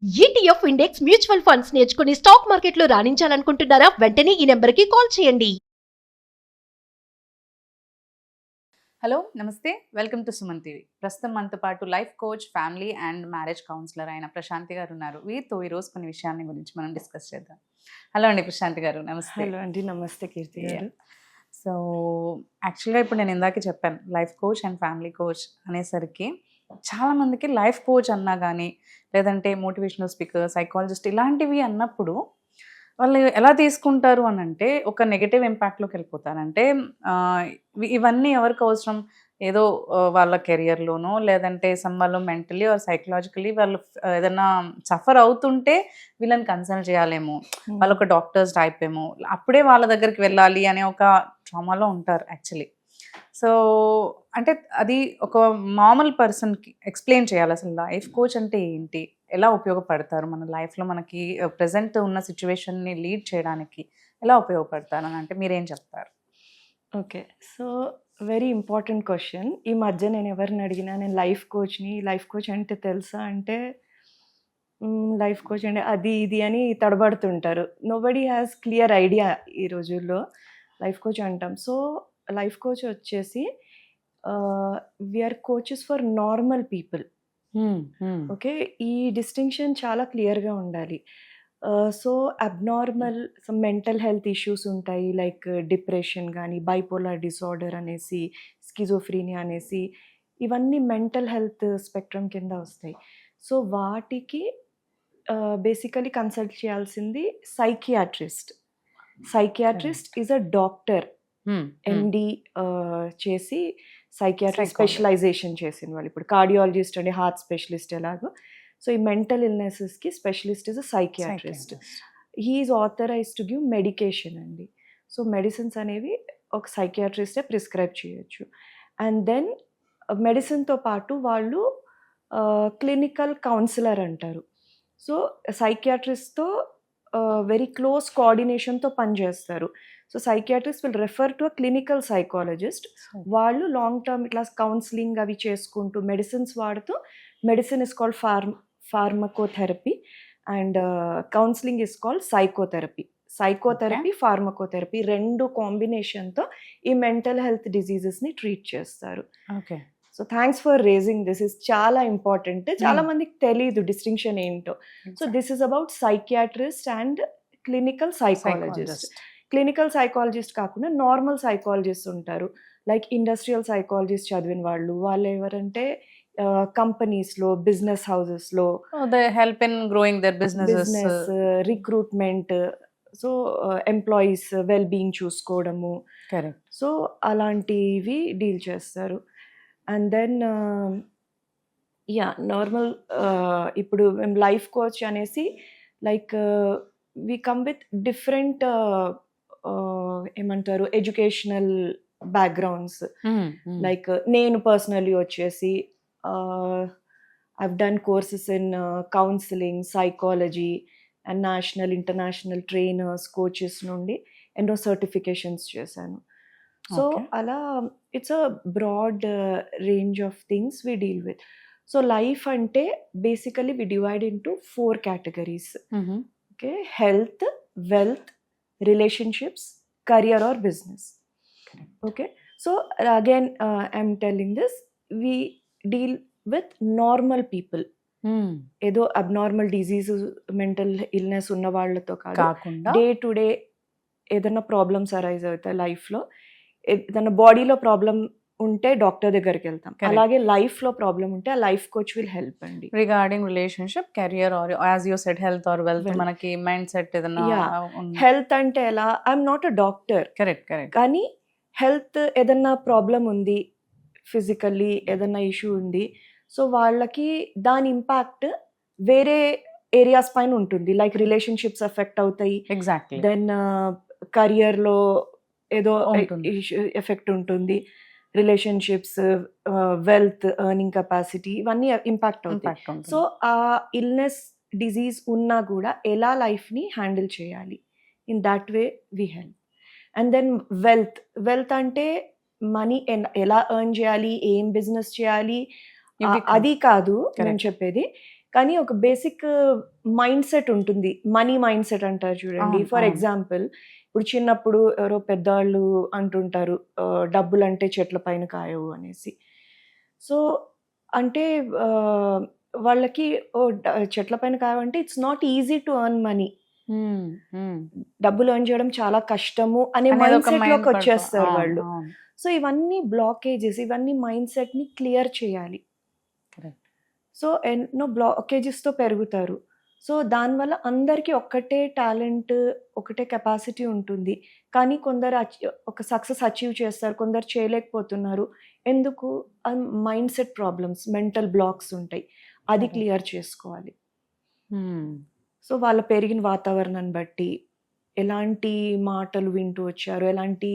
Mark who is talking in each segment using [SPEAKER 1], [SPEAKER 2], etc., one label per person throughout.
[SPEAKER 1] ETF index mutual funds నేర్చుకుని stock మార్కెట్లో రాణించాలనుకుంటున్నారా? వెంటనే ఈ నెంబర్కి కాల్ చేయండి.
[SPEAKER 2] హలో నమస్తే, వెల్కమ్ టు సుమన్ టీవీ. ప్రస్తుతం మనతో పాటు life coach, family and marriage counsellor అయిన ప్రశాంతి గారు ఉన్నారు. వీరితో ఈరోజు కొన్ని విషయాన్ని గురించి మనం డిస్కస్ చేద్దాం. హలో అండి ప్రశాంతి గారు, నమస్తే.
[SPEAKER 3] హలో అండి, నమస్తే కీర్తి గారు.
[SPEAKER 2] సో యాక్చువల్గా ఇప్పుడు నేను ఇందాకే చెప్పాను, life coach and family coach అనేసరికి చాలామందికి లైఫ్ కోచ్ అన్నా కానీ, లేదంటే మోటివేషనల్ స్పీకర్, సైకాలజిస్ట్ ఇలాంటివి అన్నప్పుడు వాళ్ళు ఎలా తీసుకుంటారు అని అంటే ఒక నెగటివ్ ఇంపాక్ట్లోకి వెళ్ళిపోతారు. అంటే ఇవన్నీ ఎవరికి అవసరం? ఏదో వాళ్ళ కెరియర్లోనో లేదంటే వాళ్ళు మెంటలీ ఆర్ సైకలాజికలీ వాళ్ళు ఏదైనా సఫర్ అవుతుంటే వీళ్ళని కన్సల్ట్ చేయాలేమో, వాళ్ళు ఒక డాక్టర్స్ టైప్ ఏమో, అప్పుడే వాళ్ళ దగ్గరికి వెళ్ళాలి అనే ఒక ట్రామాలో ఉంటారు యాక్చువల్లీ. సో అంటే అది ఒక మామూలు పర్సన్కి ఎక్స్ప్లెయిన్ చేయాలి అసలు లైఫ్ కోచ్ అంటే ఏంటి, ఎలా ఉపయోగపడతారు మన లైఫ్లో, మనకి ప్రజెంట్ ఉన్న సిచ్యువేషన్ని లీడ్ చేయడానికి ఎలా ఉపయోగపడతారు అని అంటే మీరేం చెప్తారు?
[SPEAKER 3] Okay, so very important question. ఈ మధ్య నేను ఎవరిని అడిగినా నేను లైఫ్ కోచ్ అంటే తెలుసా అంటే లైఫ్ కోచ్ అంటే అది ఇది అని తడబడుతుంటారు. నోబడీ హ్యాస్ క్లియర్ ఐడియా ఈ రోజుల్లో లైఫ్ కోచ్ అంటాం. సో లైఫ్ కోచ్ వచ్చేసి we are coaches for normal people. Okay, ఈ డిస్టింక్షన్ చాలా క్లియర్గా ఉండాలి. So abnormal mental health issues ఉంటాయి, లైక్ డిప్రెషన్ కానీ, బైపోలార్ డిసార్డర్ అనేసి, స్కిజోఫ్రీనియా అనేసి, ఇవన్నీ మెంటల్ హెల్త్ స్పెక్ట్రమ్ కింద వస్తాయి. సో వాటికి బేసికలీ కన్సల్ట్ చేయాల్సింది psychiatrist. Psychiatrist is a doctor, MD చేసి సైకియాట్రిక్ స్పెషలైజేషన్ చేసిన వాళ్ళు. ఇప్పుడు కార్డియాలజిస్ట్ అంటే హార్ట్ స్పెషలిస్ట్ ఎలాగో, సో ఈ మెంటల్ ఇల్నెసెస్కి specialist is a psychiatrist. He is authorized to give medication అండి. సో మెడిసిన్స్ అనేవి ఒక సైకియాట్రిస్టే ప్రిస్క్రైబ్ చేయొచ్చు. అండ్ దెన్ మెడిసిన్తో పాటు వాళ్ళు క్లినికల్ కౌన్సిలర్ అంటారు. సో సైకియాట్రిస్ట్తో వెరీ క్లోజ్ కోఆర్డినేషన్తో పనిచేస్తారు. So psychiatrist will refer to a clinical psychologist. వాళ్ళు లాంగ్ టర్మ్ ఇట్లా కౌన్సిలింగ్ అవి చేసుకుంటూ మెడిసిన్స్ వాడుతూ, medicine is called pharmacotherapy and counselling is called psychotherapy. Pharmacotherapy రెండు కాంబినేషన్తో ఈ మెంటల్ హెల్త్ డిజీజెస్ని ట్రీట్ చేస్తారు.
[SPEAKER 2] Okay,
[SPEAKER 3] so thanks for raising this. Is చాలా ఇంపార్టెంట్. చాలా మందికి తెలియదు డిస్టింక్షన్ ఏంటో. So this is about psychiatrist and clinical psychologist. Clinical psychologist కాకుండా నార్మల్ సైకాలజిస్ట్ ఉంటారు, లైక్ ఇండస్ట్రియల్ సైకాలజిస్ట్ చదివిన వాళ్ళు ఎవరంటే కంపెనీస్లో, బిజినెస్ హౌసెస్లో
[SPEAKER 2] help in growing their business,
[SPEAKER 3] recruitment, so employees well being చూసుకోవడము,
[SPEAKER 2] కరెక్ట్.
[SPEAKER 3] సో అలాంటివి డీల్ చేస్తారు. అండ్ దెన్ నార్మల్ ఇప్పుడు మేము లైఫ్ కోచ్ అనేసి like we come with different ఏమంటారు ఎడ్యుకేషనల్ బ్యాక్గ్రౌండ్స్. లైక్ నేను పర్సనలీ వచ్చేసి I've done courses in counselling, psychology and national, international trainers, coaches నుండి ఎన్నో సర్టిఫికేషన్స్ చేశాను. సో అలా it's a broad range of things we deal with. So life అంటే basically we divide into 4 categories. Okay, health, wealth, relationships, career or business. Okay, so again I'm telling this, we deal with normal people. ఏదో abnormal disease, mental illness ఉన్న వాళ్ళతో కాకుండా day to day ఏదైనా problems arise అవుతాయి లైఫ్లో. ఏదైనా బాడీలో problem ఉంటే డాక్టర్ దగ్గరికి వెళ్తాం, అలాగే లైఫ్ లో ప్రాబ్లం ఉంటే ఆ లైఫ్ కోచ్ విల్ హెల్ప్ అండి.
[SPEAKER 2] Regarding relationship, career or as you said health or wealth, మనకి మైండ్ సెట్ ఏదైనా
[SPEAKER 3] హెల్త్ అంటే ఎలా, I'm not a doctor,
[SPEAKER 2] correct,
[SPEAKER 3] కానీ హెల్త్ ఏదన్నా ప్రాబ్లం ఉంది, ఫిజికల్లీ ఏదన్నా ఇష్యూ ఉంది, సో వాళ్ళకి దాని ఇంపాక్ట్ వేరే ఏరియాస్ పైన ఉంటుంది. లైక్ రిలేషన్షిప్స్ ఎఫెక్ట్ అవుతాయి,
[SPEAKER 2] ఎగ్జాక్ట్లీ.
[SPEAKER 3] దెన్ కెరియర్లో ఏదో ఎఫెక్ట్ ఉంటుంది, రిలేషన్షిప్స్, వెల్త్, ఎర్నింగ్ కెపాసిటీ, ఇవన్నీ ఇంపాక్ట్ అవుతాయి. సో ఆ ఇల్నెస్, డిజీజ్ ఉన్నా కూడా ఎలా లైఫ్ని హ్యాండిల్ చేయాలి, in that way we help. And then wealth అంటే మనీ ఎలా ఎర్న్ చేయాలి, ఏం బిజినెస్ చేయాలి, అది కాదు నేను చెప్పేది. కానీ ఒక బేసిక్ మైండ్ సెట్ ఉంటుంది, మనీ మైండ్ సెట్ అంటారు చూడండి.
[SPEAKER 2] అవును,
[SPEAKER 3] ఫర్
[SPEAKER 2] అవును.
[SPEAKER 3] ఎగ్జాంపుల్ ఇప్పుడు చిన్నప్పుడు ఎవరో పెద్దవాళ్ళు అంటుంటారు డబ్బులు అంటే చెట్ల పైన కాయవు అనేసి. సో అంటే వాళ్ళకి చెట్ల పైన కాయవంటే it's not easy to earn money, డబ్బులు ఎర్న్ చేయడం చాలా కష్టము అనే
[SPEAKER 2] అనేది
[SPEAKER 3] మైండ్
[SPEAKER 2] ఒక
[SPEAKER 3] సెట్
[SPEAKER 2] mind
[SPEAKER 3] లోకి వచ్చేస్తారు
[SPEAKER 2] అవును,
[SPEAKER 3] వాళ్ళు.
[SPEAKER 2] అవును.
[SPEAKER 3] సో ఇవన్నీ బ్లాకేజెస్, ఇవన్నీ మైండ్ సెట్ ని క్లియర్ చేయాలి.
[SPEAKER 2] Correct.
[SPEAKER 3] సో ఎన్నో బ్లాకేజెస్తో పెరుగుతారు. సో దానివల్ల అందరికీ ఒక్కటే టాలెంట్, ఒకటే కెపాసిటీ ఉంటుంది. కానీ కొందరు ఒక సక్సెస్ అచీవ్ చేస్తారు, కొందరు చేయలేకపోతున్నారు. ఎందుకు? Mind set problems, mental blocks ఉంటాయి. అది
[SPEAKER 2] Correct.
[SPEAKER 3] క్లియర్ చేసుకోవాలి.
[SPEAKER 2] Hmm.
[SPEAKER 3] సో వాళ్ళ పెరిగిన వాతావరణాన్ని బట్టి ఎలాంటి మాటలు వింటూ వచ్చారు, ఎలాంటి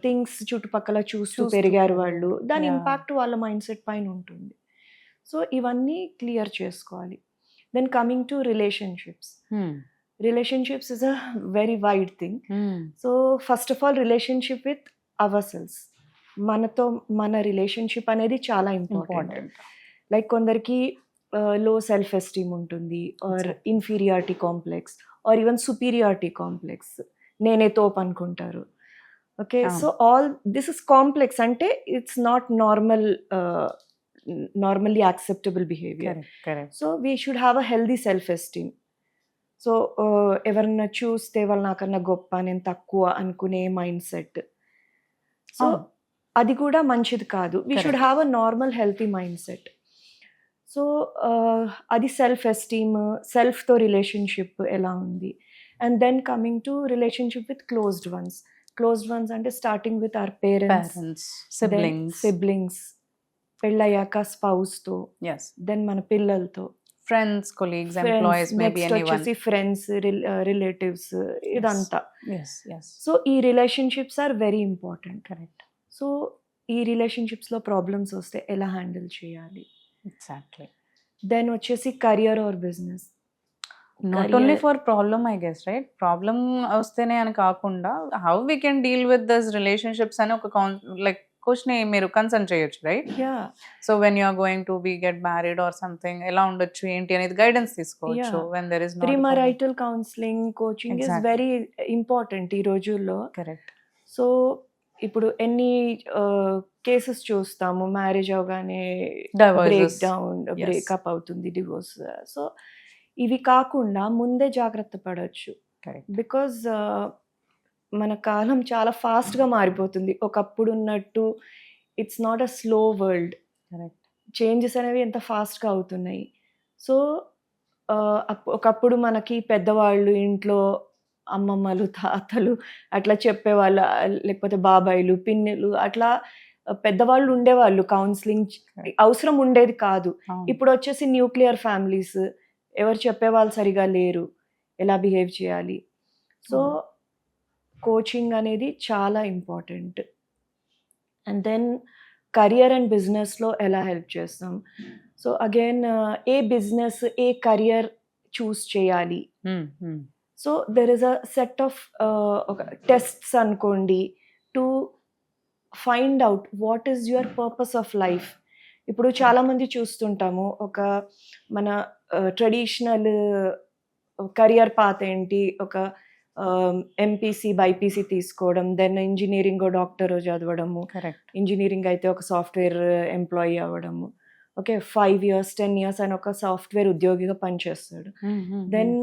[SPEAKER 3] థింగ్స్ చుట్టుపక్కల చూస్తూ
[SPEAKER 2] చూస్తూ
[SPEAKER 3] పెరిగారు
[SPEAKER 2] పెరిగారు.
[SPEAKER 3] వాళ్ళు, దాని
[SPEAKER 2] Yeah.
[SPEAKER 3] ఇంపాక్ట్ వాళ్ళ మైండ్ సెట్ పైన ఉంటుంది. సో ఇవన్నీ క్లియర్ చేసుకోవాలి. Then coming to relationships.
[SPEAKER 2] Hmm.
[SPEAKER 3] Relationships is a very wide thing.
[SPEAKER 2] Hmm.
[SPEAKER 3] So first of all relationship with our selves, మనతో మన రిలేషన్షిప్ అనేది చాలా ఇంపార్టెంట్.
[SPEAKER 2] Important.
[SPEAKER 3] లైక్ కొందరికి లో సెల్ఫ్ ఎస్టీమ్ ఉంటుంది, or
[SPEAKER 2] Exactly.
[SPEAKER 3] Inferiority complex, or even superiority complex, నేనే తోపు అనుకుంటారు. Okay,
[SPEAKER 2] అవును.
[SPEAKER 3] So all this is complex, అంటే it's not normally acceptable behaviour.
[SPEAKER 2] Correct. Correct.
[SPEAKER 3] So we should have a healthy self esteem. So ఎవరన్నా చూస్తే వాళ్ళు నాకన్నా గొప్ప, నేను తక్కువ అనుకునే మైండ్ సెట్, సో
[SPEAKER 2] అవును.
[SPEAKER 3] అది కూడా మంచిది కాదు. We should
[SPEAKER 2] Correct.
[SPEAKER 3] Have a normal healthy mindset. So అది సెల్ఫ్ ఎస్టీమ్, సెల్ఫ్తో రిలేషన్షిప్ ఎలా ఉంది. And then coming to relationship with closed ones. Closed ones అంటే starting with our parents,
[SPEAKER 2] Parents, siblings.
[SPEAKER 3] Siblings, పెళ్ళయ్యాక స్పౌస్తో,
[SPEAKER 2] Yes.
[SPEAKER 3] దెన్ మన పిల్లలతో,
[SPEAKER 2] Friends, colleagues, employees, maybe
[SPEAKER 3] next
[SPEAKER 2] anyone.
[SPEAKER 3] వచ్చేసి ఫ్రెండ్స్, రిలేటివ్స్, ఇదంతా.
[SPEAKER 2] Yes. Yes.
[SPEAKER 3] సో ఈ relationships are very important.
[SPEAKER 2] Correct.
[SPEAKER 3] So ఈ రిలేషన్షిప్స్లో ప్రాబ్లమ్స్ వస్తే ఎలా హ్యాండిల్ చేయాలి.
[SPEAKER 2] Exactly.
[SPEAKER 3] దెన్ వచ్చేసి career or business.
[SPEAKER 2] Not only for problem, I guess, right? Problem వస్తేనే అని కాకుండా how we can deal with this relationships అని ఒక like coach ని మీరు కన్సర్న్ చేయొచ్చు, right?
[SPEAKER 3] Yeah,
[SPEAKER 2] so when you are going to be get married or something ఎలా ఉండొచ్చు ఏంటి అనేది గైడెన్స్ తీసుకోవచ్చు.
[SPEAKER 3] Yeah.
[SPEAKER 2] When there is
[SPEAKER 3] premarital counselling, coaching is
[SPEAKER 2] Exactly.
[SPEAKER 3] Very important ఈ రోజుల్లో.
[SPEAKER 2] కరెక్ట్.
[SPEAKER 3] సో ఇప్పుడు ఎన్ని కేసెస్ చూస్తాము, మ్యారేజ్ అవగానే
[SPEAKER 2] Divorces.
[SPEAKER 3] Break down,
[SPEAKER 2] Yes.
[SPEAKER 3] Breakup అవుతుంది, డివోర్స్. సో ఇవి కాకుండా ముందే జాగ్రత్త పడవచ్చు.
[SPEAKER 2] కరెక్ట్.
[SPEAKER 3] బికాజ్ మన కాలం చాలా ఫాస్ట్గా మారిపోతుంది. ఒకప్పుడు ఉన్నట్టు it's not a slow world.
[SPEAKER 2] Correct.
[SPEAKER 3] Changes అనేవి ఎంత ఫాస్ట్గా అవుతున్నాయి. సో ఒకప్పుడు మనకి పెద్దవాళ్ళు ఇంట్లో అమ్మమ్మలు, తాతలు అట్లా చెప్పేవాళ్ళు, లేకపోతే బాబాయిలు, పిన్నులు, అట్లా పెద్దవాళ్ళు ఉండేవాళ్ళు. కౌన్సిలింగ్ అవసరం ఉండేది కాదు. ఇప్పుడు వచ్చేసి న్యూక్లియర్ ఫ్యామిలీస్, ఎవరు చెప్పేవాళ్ళు సరిగా లేరు ఎలా బిహేవ్ చేయాలి. సో కోచింగ్ అనేది చాలా important. And then career and బిజినెస్లో ఎలా హెల్ప్ చేస్తాం. సో అగైన్ ఏ బిజినెస్, ఏ కెరియర్ చూస్ చేయాలి. So there is a set of ఒక టెస్ట్స్ అనుకోండి to find out what is your purpose of life. ఇప్పుడు చాలామంది చూస్తుంటాము, ఒక మన ట్రెడిషనల్ కెరియర్ పాత్ ఏంటి, ఒక ఎంపీసీ బైపీసీ తీసుకోవడం, దెన్ ఇంజనీరింగ్ డాక్టర్ చదవడము,
[SPEAKER 2] కరెక్ట్.
[SPEAKER 3] ఇంజనీరింగ్ అయితే ఒక సాఫ్ట్వేర్ ఎంప్లాయీ అవ్వడము. ఓకే, 5 years 10 years ఆయన ఒక సాఫ్ట్వేర్ ఉద్యోగిగా పనిచేస్తాడు. Then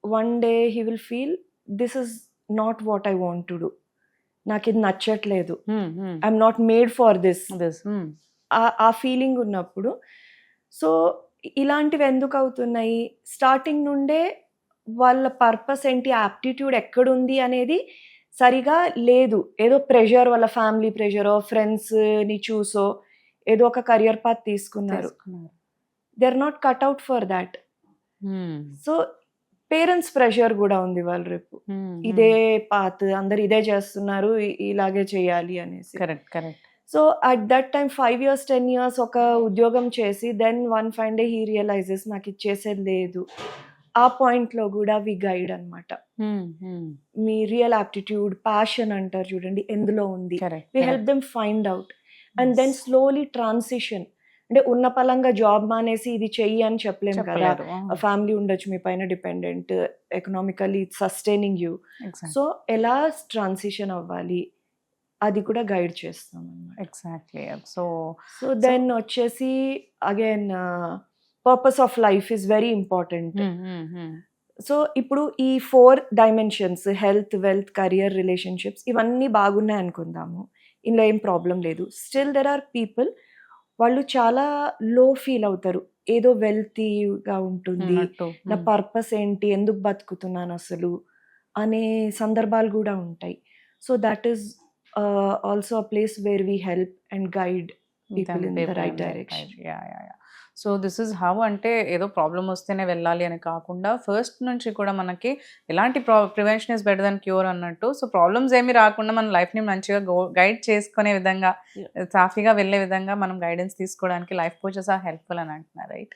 [SPEAKER 3] one day he will feel this is not what I want to do, నాకు ఇది నచ్చట్లేదు, I'm not made for this, ఆ ఫీలింగ్ ఉన్నప్పుడు. సో ఇలాంటివి ఎందుకు అవుతున్నాయి, స్టార్టింగ్ నుండే వాళ్ళ పర్పస్ ఏంటి, యాప్టిట్యూడ్ ఎక్కడుంది అనేది సరిగా లేదు. ఏదో ప్రెషర్, వాళ్ళ ఫ్యామిలీ ప్రెషరో, ఫ్రెండ్స్ని చూసో ఏదో ఒక కెరియర్ పాత్ తీసుకున్నారు. They are not cut out for that. So parents pressure కూడా ఉంది వాళ్ళ రేపు, ఇదే పాత్, అందరు ఇదే చేస్తున్నారు, ఇలాగే చేయాలి అనేసి.
[SPEAKER 2] Correct. Correct.
[SPEAKER 3] So at that time 5 years 10 years ఒక ఉద్యోగం చేసి then one fine day he realises నాకు ఇచ్చేసేది లేదు. ఆ పాయింట్లో కూడా వి గైడ్ అనమాట. మీ రియల్ యాప్టిట్యూడ్, ప్యాషన్ అంటారు చూడండి, ఎందులో ఉంది, we help them find out. And then slowly transition. అంటే ఉన్న పలంగా జాబ్ మానేసి ఇది చెయ్యి అని చెప్పలేము కదా.
[SPEAKER 2] చెప్పలేరు.
[SPEAKER 3] ఫ్యామిలీ ఉండొచ్చు మీ పైన dependent, economically sustaining you. So ఎలా ట్రాన్సిషన్ అవ్వాలి అది కూడా గైడ్ చేస్తాం అన్నమాట.
[SPEAKER 2] ఎగ్జాక్ట్లీ.
[SPEAKER 3] సో దెన్ వచ్చేసి again purpose of life is very important. So ఇప్పుడు ఈ 4 dimensions health, wealth, career, relationships ఇవన్నీ బాగున్నాయి అనుకుందాము, ఇందులో ఏం ప్రాబ్లం లేదు. స్టిల్ దెర్ ఆర్ పీపుల్ వాళ్ళు చాలా లో ఫీల్ అవుతారు, ఏదో వెల్తీగా ఉంటుంది, నా పర్పస్ ఏంటి, ఎందుకు బతుకుతున్నాను అసలు అనే సందర్భాలు కూడా ఉంటాయి. So that is also a place where we help and guide people in the right direction.
[SPEAKER 2] So this is how, అంటే ఏదో ప్రాబ్లం వస్తేనే వెళ్ళాలి అని కాకుండా ఫస్ట్ నుంచి కూడా మనకి ఎలాంటి prevention is better than cure అన్నట్టు. సో ప్రాబ్లమ్స్ ఏమి రాకుండా మన లైఫ్ని మంచిగా గైడ్ చేసుకునే విధంగా, సాఫీగా వెళ్ళే విధంగా మనం గైడెన్స్ తీసుకోవడానికి లైఫ్ కోచెస్ ఆర్ హెల్ప్ఫుల్ అని అంటున్నారు, రైట్?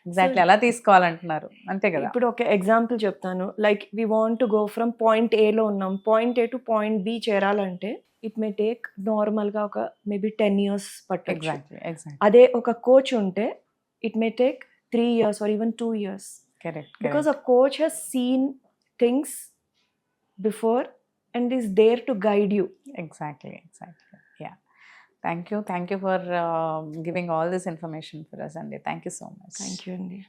[SPEAKER 2] ఎగ్జాక్ట్లీ అలా తీసుకోవాలంటున్నారు, అంతే కదా.
[SPEAKER 3] ఇప్పుడు ఒక ఎగ్జాంపుల్ చెప్తాను. Like we want to go from point ఏలో ఉన్నాం, point A to point B చేరాలంటే ఇట్ మే టేక్ నార్మల్గా ఒక మేబీ 10 years పట్టొచ్చు.
[SPEAKER 2] ఎగ్జాక్ట్లీ.
[SPEAKER 3] అదే ఒక కోచ్ ఉంటే it may take 3 years or even 2 years.
[SPEAKER 2] Correct.
[SPEAKER 3] Because a coach has seen things before and is there to guide you.
[SPEAKER 2] Exactly. Yeah. Thank you for giving all this information for us, Andy. Thank you so much.
[SPEAKER 3] Thank you, Andy.